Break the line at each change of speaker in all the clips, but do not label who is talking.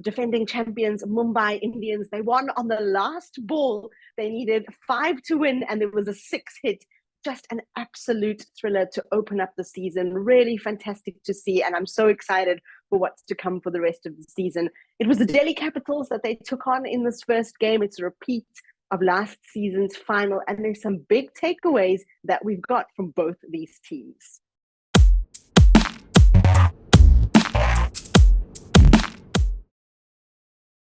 defending champions, Mumbai Indians. They won on the last ball. They needed 5 to win, and there was a 6 hit. Just an absolute thriller to open up the season. Really fantastic to see, and I'm so excited for what's to come for the rest of the season. It was the Delhi Capitals that they took on in this first game. It's a repeat of last season's final, and there's some big takeaways that we've got from both these teams.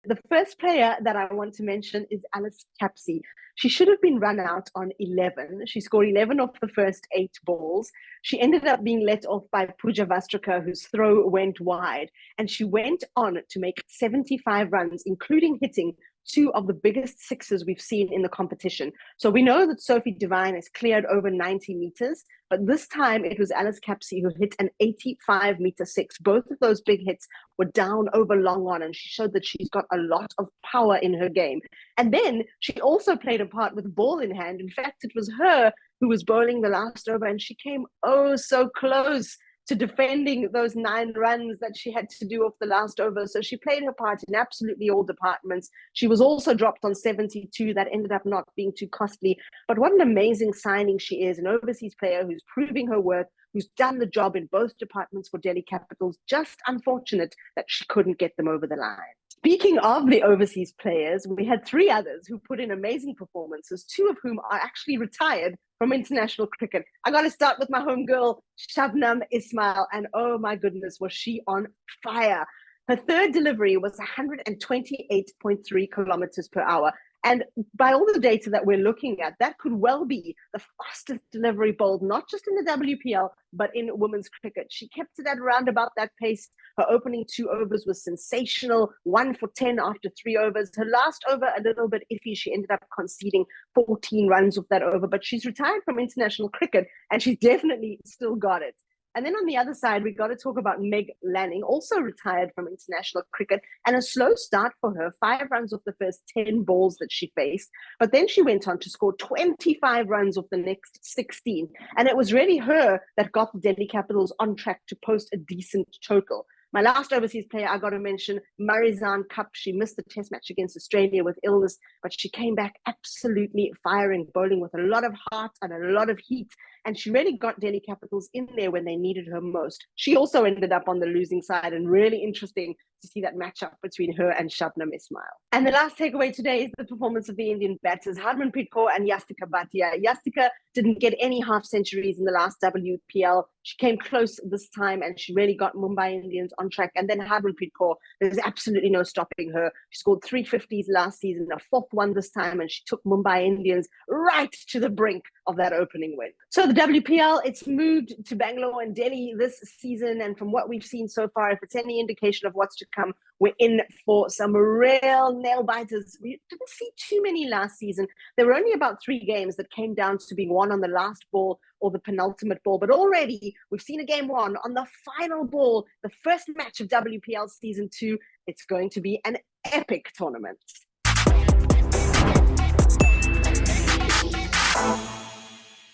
The first player that I want to mention is Alice Capsey. She should have been run out on 11. She scored 11 of the first 8 balls. She ended up being let off by Pooja Vastrika, whose throw went wide. And she went on to make 75 runs, including hitting 2 of the biggest sixes we've seen in the competition. So we know that Sophie Devine has cleared over 90 meters, but this time it was Alice Capsey who hit an 85-meter 6. Both of those big hits were down over long on, and she showed that she's got a lot of power in her game. And then she also played a part with ball in hand. In fact, it was her who was bowling the last over, and she came oh so close to defending those 9 runs that she had to do off the last over. So she played her part in absolutely all departments. She was also dropped on 72. That ended up not being too costly. But what an amazing signing she is, an overseas player who's proving her worth, who's done the job in both departments for Delhi Capitals. Just unfortunate that she couldn't get them over the line. Speaking of the overseas players, we had 3 others who put in amazing performances, 2 of whom are actually retired from international cricket. I got to start with my home girl, Shabnam Ismail, and oh my goodness, was she on fire. Her third delivery was 128.3 kilometers per hour. And by all the data that we're looking at, that could well be the fastest delivery bowled, not just in the WPL, but in women's cricket. She kept it at around about that pace. Her opening 2 overs was sensational, 1 for 10 after 3 overs. Her last over, a little bit iffy. She ended up conceding 14 runs of that over, but she's retired from international cricket, and she's definitely still got it. And then on the other side, we got to talk about Meg Lanning, also retired from international cricket, and a slow start for her, 5 runs off the first 10 balls that she faced. But then she went on to score 25 runs off the next 16. And it was really her that got the Delhi Capitals on track to post a decent total. My last overseas player, I got to mention, Marizanne Kapp. She missed the test match against Australia with illness, but she came back absolutely firing, bowling with a lot of heart and a lot of heat. And she really got Delhi Capitals in there when they needed her most. She also ended up on the losing side, and really interesting to see that matchup between her and Shabnam Ismail. And the last takeaway today is the performance of the Indian batters, Harmanpreet Kaur and Yastika Bhatia. Yastika didn't get any half centuries in the last WPL. She came close this time, and she really got Mumbai Indians on track. And then Harmanpreet Kaur, there's absolutely no stopping her. She scored 3 50s last season, a 4th one this time, and she took Mumbai Indians right to the brink of that opening win. So the WPL, it's moved to Bengaluru and Delhi this season, and from what we've seen so far, if it's any indication of what's to come, we're in for some real nail biters. We didn't see too many last season. There were only about 3 games that came down to being won on the last ball or the penultimate ball, but already we've seen a game won on the final ball, the first match of WPL season 2. It's going to be an epic tournament.